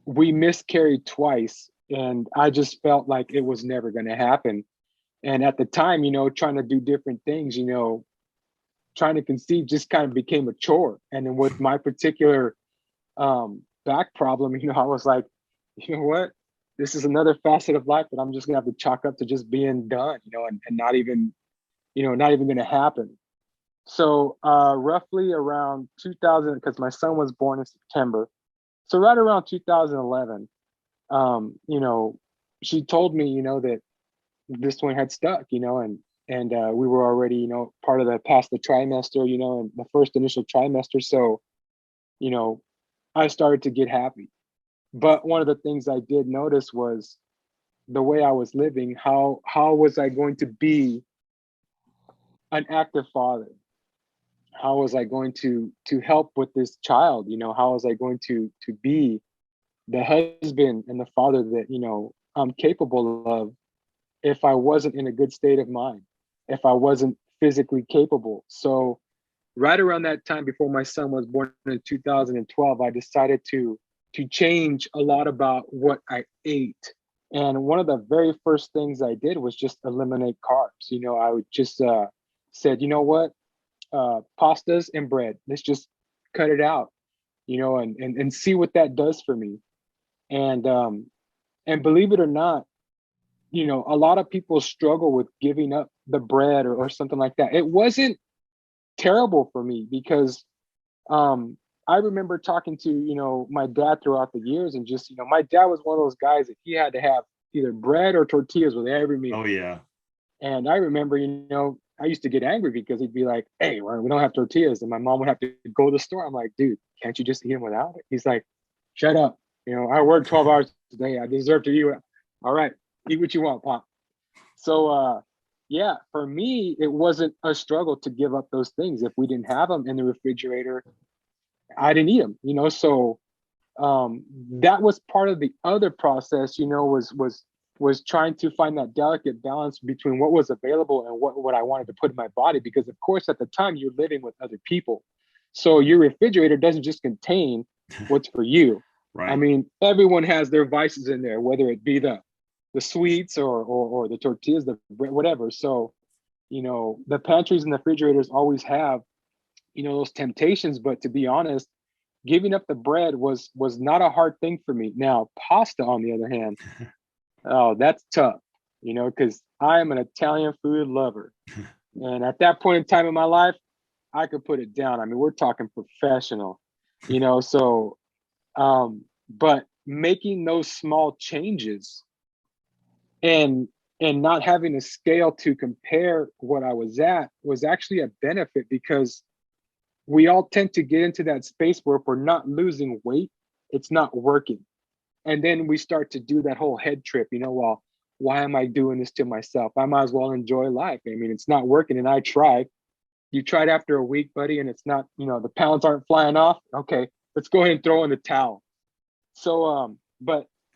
[SPEAKER 2] we miscarried twice, and I just felt like it was never going to happen. And at the time, trying to do different things, trying to conceive just kind of became a chore. And then with my particular back problem, I was like, you know what? This is another facet of life that I'm just gonna have to chalk up to just being done, and not even going to happen. So roughly around 2000, because my son was born in September, so right around 2011, she told me, that this one had stuck, and we were already, part of past the trimester, and the first initial trimester. So, I started to get happy. But one of the things I did notice was the way I was living. How was I going to be an active father? How was I going to help with this child? How was I going to be the husband and the father that, I'm capable of if I wasn't in a good state of mind, if I wasn't physically capable? So right around that time, before my son was born in 2012, I decided to change a lot about what I ate And one of the very first things I did was just eliminate carbs. I would just said, you know what, pastas and bread, let's just cut it out, and see what that does for me. And believe it or not, a lot of people struggle with giving up the bread or something like that. It wasn't terrible for me because I remember talking to, my dad throughout the years, and just, my dad was one of those guys that he had to have either bread or tortillas with every meal.
[SPEAKER 1] Oh yeah.
[SPEAKER 2] And I remember, I used to get angry because he'd be like, hey, we don't have tortillas. And my mom would have to go to the store. I'm like, dude, can't you just eat them without it? He's like, shut up. I work 12 hours today. I deserve to eat. All right, eat what you want, Pop. So, yeah, for me, it wasn't a struggle to give up those things. If we didn't have them in the refrigerator, I didn't eat them, So that was part of the other process, was trying to find that delicate balance between what was available and what I wanted to put in my body. Because of course, at the time you're living with other people. So your refrigerator doesn't just contain what's for you.
[SPEAKER 1] Right.
[SPEAKER 2] I mean, everyone has their vices in there, whether it be the sweets or the tortillas, the bread, whatever. So, the pantries and the refrigerators always have, those temptations. But to be honest, giving up the bread was not a hard thing for me. Now, pasta, on the other hand, oh, that's tough, because I am an Italian food lover. And at that point in time in my life, I could put it down. I mean, we're talking professional, so, but making those small changes and not having a scale to compare what I was at was actually a benefit, because we all tend to get into that space where if we're not losing weight, it's not working. And then we start to do that whole head trip, well, why am I doing this to myself? I might as well enjoy life. I mean, it's not working. And I tried. You tried after a week, buddy, and it's not, the pounds aren't flying off. Okay, let's go ahead and throw in the towel. So,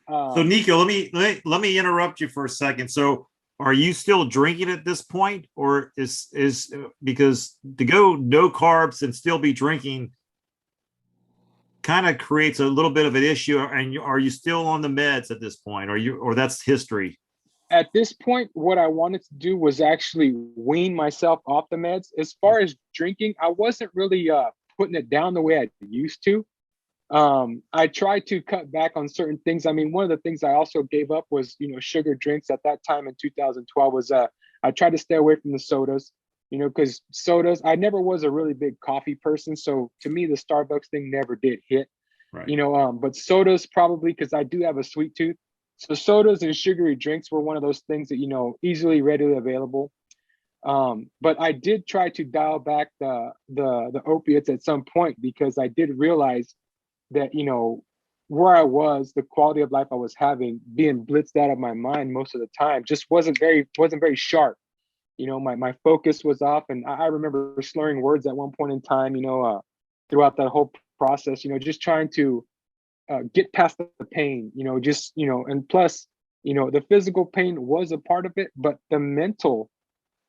[SPEAKER 2] so
[SPEAKER 1] Nico, let me interrupt you for a second. So are you still drinking at this point, or is because to go no carbs and still be drinking kind of creates a little bit of an issue? And are you still on the meds at this point? Or that's history?
[SPEAKER 2] At this point, what I wanted to do was actually wean myself off the meds. As far as drinking, I wasn't really putting it down the way I used to. I tried to cut back on certain things. I mean, one of the things I also gave up was, sugar drinks at that time in 2012 was, I tried to stay away from the sodas, because sodas, I never was a really big coffee person. So to me, the Starbucks thing never did hit,
[SPEAKER 1] right.
[SPEAKER 2] But sodas probably, because I do have a sweet tooth. So sodas and sugary drinks were one of those things that, easily readily available. But I did try to dial back the opiates at some point, because I did realize that, where I was, the quality of life I was having, being blitzed out of my mind most of the time, just wasn't very sharp. My focus was off, and I remember slurring words at one point in time, throughout that whole process, just trying to get past the pain, and plus, the physical pain was a part of it, but the mental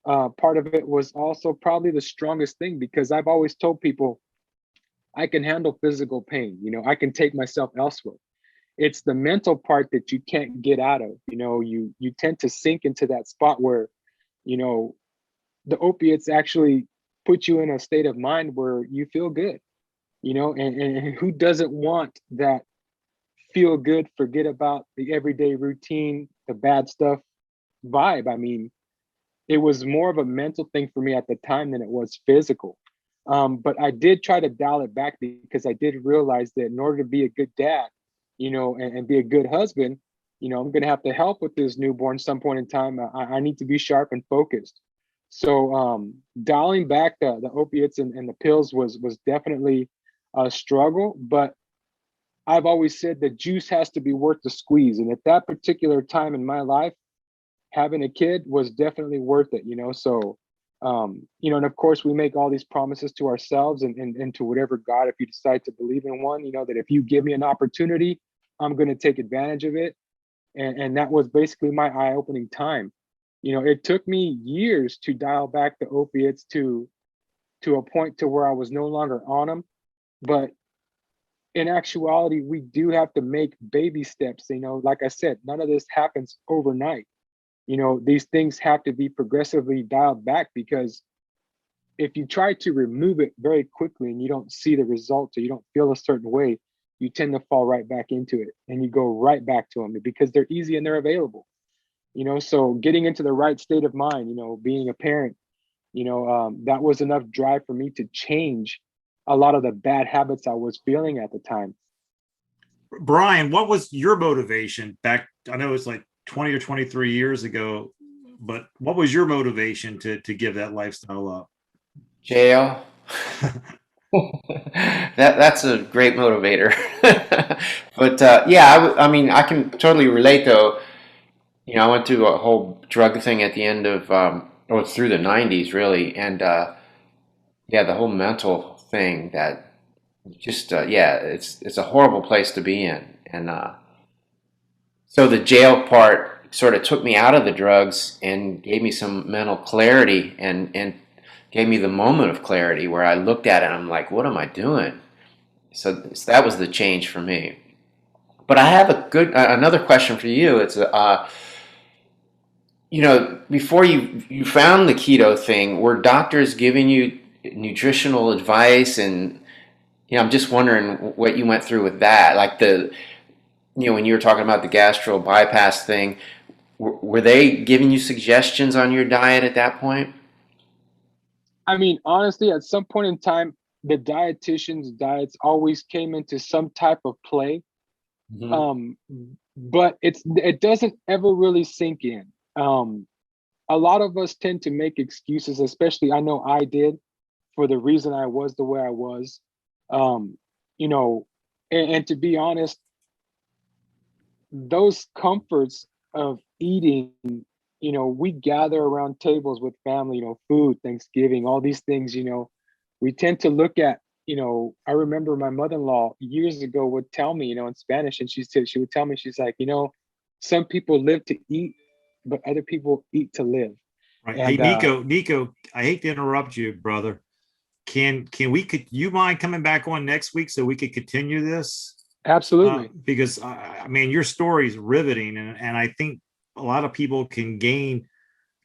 [SPEAKER 2] part of it was also probably the strongest thing, because I've always told people, I can handle physical pain. I can take myself elsewhere. It's the mental part that you can't get out of. You tend to sink into that spot where, the opiates actually put you in a state of mind where you feel good, and who doesn't want that feel good, forget about the everyday routine, the bad stuff vibe? I mean, it was more of a mental thing for me at the time than it was physical. But I did try to dial it back, because I did realize that in order to be a good dad, and be a good husband, I'm going to have to help with this newborn some point in time. I need to be sharp and focused. So dialing back the opiates and the pills was definitely a struggle. But I've always said that juice has to be worth the squeeze. And at that particular time in my life, having a kid was definitely worth it, So and of course we make all these promises to ourselves and to whatever God, if you decide to believe in one, that if you give me an opportunity, I'm going to take advantage of it. And that was basically my eye-opening time. It took me years to dial back the opiates to a point to where I was no longer on them. But in actuality, we do have to make baby steps. You know, like I said, none of this happens overnight. You know, these things have to be progressively dialed back, because if you try to remove it very quickly and you don't see the results, or you don't feel a certain way, you tend to fall right back into it, and you go right back to them because they're easy and they're available. You know, so getting into the right state of mind, you know, being a parent, you know, that was enough drive for me to change a lot of the bad habits I was feeling at the time.
[SPEAKER 1] Brian, what was your motivation back? I know it's like 20 or 23 years ago, but what was your motivation to give that lifestyle up?
[SPEAKER 3] Jail. That's a great motivator. But yeah, I mean, I can totally relate though. You know, I went through a whole drug thing at the end of, or through the 90s really. And yeah, the whole mental thing that just, yeah, it's a horrible place to be in. And so the jail part sort of took me out of the drugs and gave me some mental clarity, and gave me the moment of clarity where I looked at it and I'm like, what am I doing? So that was the change for me. But I have another question for you. It's you know, before you found the keto thing, were doctors giving you nutritional advice? And you know, I'm just wondering what you went through with that. Like you know, when you were talking about the gastro bypass thing, were they giving you suggestions on your diet at that point?
[SPEAKER 2] I mean, honestly, at some point in time, the dietitian's diets always came into some type of play.
[SPEAKER 3] Mm-hmm.
[SPEAKER 2] But it doesn't ever really sink in. A lot of us tend to make excuses, especially I know I did, for the reason I was the way I was. You know, and to be honest, those comforts of eating, you know, we gather around tables with family, you know, food, Thanksgiving, all these things, you know, we tend to look at, you know, I remember my mother-in-law years ago would tell me, you know, in Spanish, and she would tell me, she's like, you know, some people live to eat, but other people eat to live.
[SPEAKER 1] Right. Hey,
[SPEAKER 2] And
[SPEAKER 1] Nico, I hate to interrupt you, brother. Could you mind coming back on next week so we could continue this?
[SPEAKER 2] absolutely.
[SPEAKER 1] Because I mean, your story is riveting, and I think a lot of people can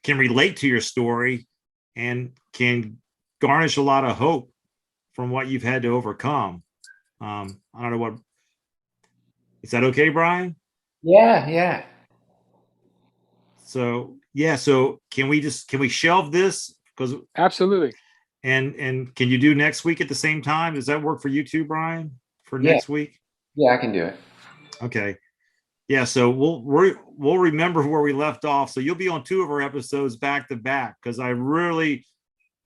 [SPEAKER 1] relate to your story and can garnish a lot of hope from what you've had to overcome. I don't know what, is that okay, Brian?
[SPEAKER 3] Yeah, yeah.
[SPEAKER 1] So yeah, so can we shelve this? Because
[SPEAKER 2] Absolutely.
[SPEAKER 1] and can you do next week at the same time? Does that work for you too, Brian? For
[SPEAKER 3] Yeah,
[SPEAKER 1] next week?
[SPEAKER 3] yeah, I can do it.
[SPEAKER 1] Okay. Yeah, so we'll remember where we left off. So you'll be on two of our episodes back to back, because I really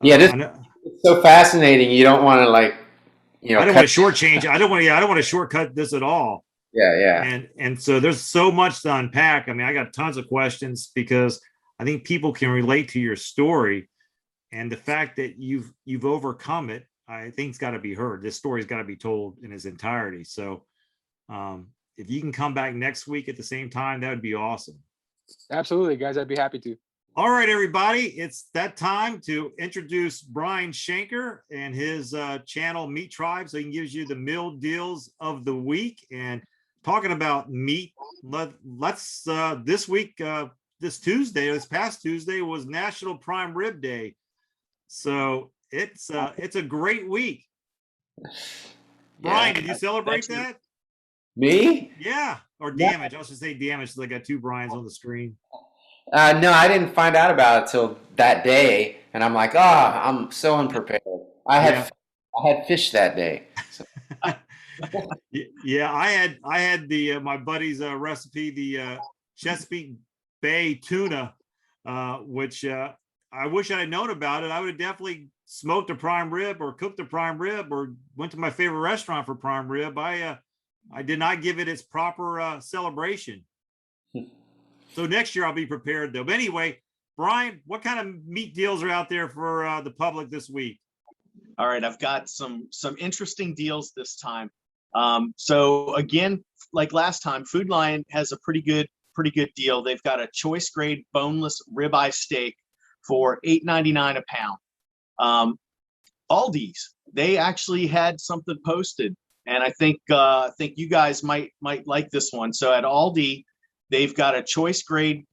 [SPEAKER 3] Yeah, this
[SPEAKER 1] I know
[SPEAKER 3] is so fascinating. You don't want to, like, you know,
[SPEAKER 1] I don't
[SPEAKER 3] cut.
[SPEAKER 1] want to shortchange. I don't want to shortcut this at all.
[SPEAKER 3] Yeah, yeah.
[SPEAKER 1] And so there's so much to unpack. I mean, I got tons of questions because I think people can relate to your story, and the fact that you've overcome it, I think it's got to be heard. This story's got to be told in its entirety. So if you can come back next week at the same time, that would be awesome.
[SPEAKER 2] Absolutely, guys. I'd be happy to.
[SPEAKER 1] All right, everybody, it's that time to introduce Brian Shanker and his channel Meat Tribe, so he gives you the meal deals of the week. And talking about meat, let's this week, this past Tuesday was National Prime Rib Day, so it's a great week. Brian, did you celebrate that?
[SPEAKER 3] Me?
[SPEAKER 1] Yeah, or damage? I was just say damage, so I got two Brians on the screen.
[SPEAKER 3] No, I didn't find out about it till that day, and I'm like, I'm so unprepared. I had fish that day. So.
[SPEAKER 1] Yeah, I had the my buddy's recipe, the Chesapeake Bay tuna, which I wish I had known about it. I would have definitely smoked a prime rib or cooked a prime rib or went to my favorite restaurant for prime rib. I did not give it its proper celebration. So next year I'll be prepared though. But anyway, Brian, what kind of meat deals are out there for the public this week?
[SPEAKER 4] All right, I've got some interesting deals this time. So again, like last time, Food Lion has a pretty good deal. They've got a choice grade boneless ribeye steak for $8.99 a pound. Aldi's, they actually had something posted, and I think you guys might like this one. So at Aldi, they've got a choice grade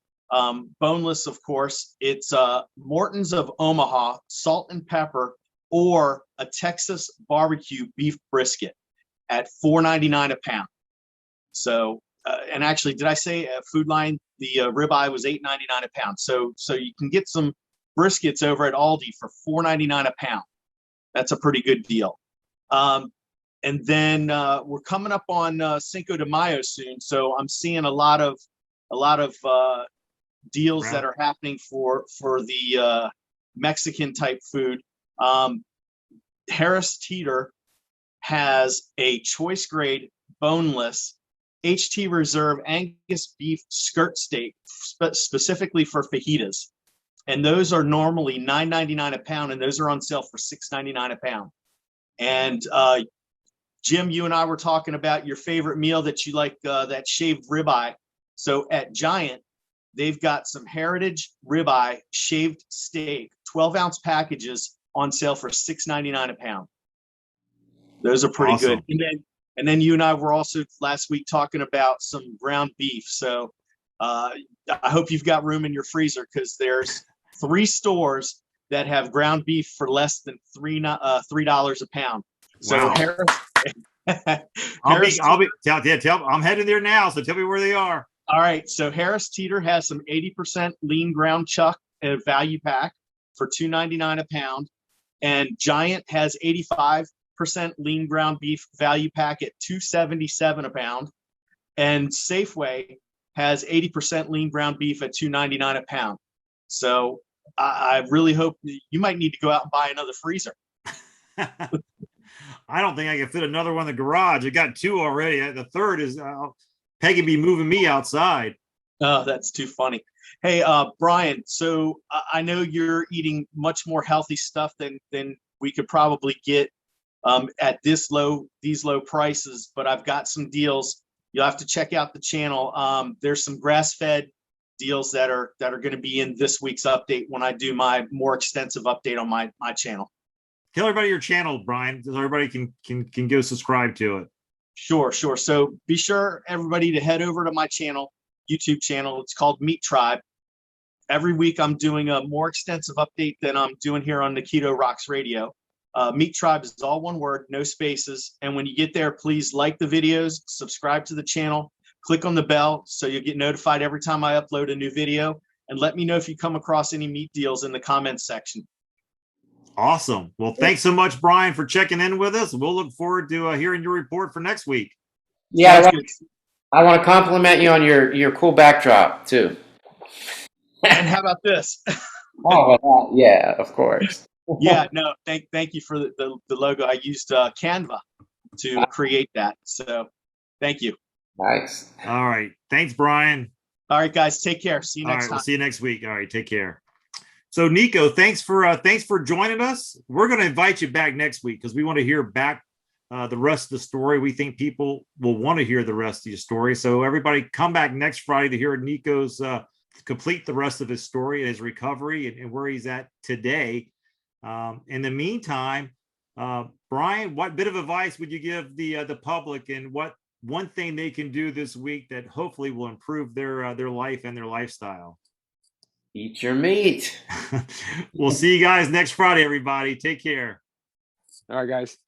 [SPEAKER 4] boneless, of course. It's Morton's of Omaha, salt and pepper, or a Texas barbecue beef brisket at $4.99 a pound. So, and actually, did I say Food Line, the ribeye was $8.99 a pound. So you can get some briskets over at Aldi for $4.99 a pound. That's a pretty good deal. And then we're coming up on Cinco de Mayo soon, so I'm seeing a lot of deals that are happening for the Mexican type food. Harris Teeter has a choice grade boneless HT Reserve Angus beef skirt steak specifically for fajitas, and those are normally $9.99 a pound, and those are on sale for $6.99 a pound. And Jim, you and I were talking about your favorite meal that you like, that shaved ribeye. So at Giant, they've got some Heritage ribeye shaved steak, 12-ounce packages on sale for $6.99 a pound. Those are pretty
[SPEAKER 1] Awesome.
[SPEAKER 4] good. And then you and I were also last week talking about some ground beef. So I hope you've got room in your freezer, because there's 3 stores that have ground beef for less than $3 a pound. So
[SPEAKER 1] Wow. I'm heading there now. So tell me where they are.
[SPEAKER 4] All right. So Harris Teeter has some 80% lean ground chuck in a value pack for $2.99 a pound. And Giant has 85% lean ground beef value pack at $2.77 a pound. And Safeway has 80% lean ground beef at $2.99 a pound. So I really hope you might need to go out and buy another freezer.
[SPEAKER 1] I don't think I can fit another one in the garage. I got 2 already. The third is Peggy be moving me outside.
[SPEAKER 4] Oh, that's too funny. Hey, Brian, so I know you're eating much more healthy stuff than we could probably get at these low prices, but I've got some deals. You'll have to check out the channel. There's some grass-fed deals that are going to be in this week's update when I do my more extensive update on my channel.
[SPEAKER 1] Tell everybody your channel, Brian, so everybody can go subscribe to it.
[SPEAKER 4] Sure. So be sure, everybody, to head over to my channel, YouTube channel. It's called Meat Tribe. Every week I'm doing a more extensive update than I'm doing here on the Keto Rocks Radio. Meat Tribe is all one word, no spaces. And when you get there, please like the videos, subscribe to the channel, click on the bell so you'll get notified every time I upload a new video. And let me know if you come across any meat deals in the comments section.
[SPEAKER 1] Awesome. Well, thanks so much, Brian, for checking in with us. We'll look forward to hearing your report for next week.
[SPEAKER 3] Yeah, I want to compliment you on your cool backdrop too.
[SPEAKER 4] And how about this?
[SPEAKER 3] Oh, yeah, of course.
[SPEAKER 4] Yeah, no, thank you for the logo. I used Canva to create that. So thank you.
[SPEAKER 3] Nice.
[SPEAKER 1] All right. Thanks, Brian.
[SPEAKER 4] All right, guys, take care. See you next time.
[SPEAKER 1] We'll see you next week. All right, take care. So Nico, thanks for joining us. We're going to invite you back next week because we want to hear back the rest of the story. We think people will want to hear the rest of your story. So everybody come back next Friday to hear Nico's complete the rest of his story and his recovery and where he's at today. In the meantime, Brian, what bit of advice would you give the public, and what one thing they can do this week that hopefully will improve their life and their lifestyle?
[SPEAKER 3] Eat your meat.
[SPEAKER 1] We'll see you guys next Friday, everybody. Take care.
[SPEAKER 2] All right, guys.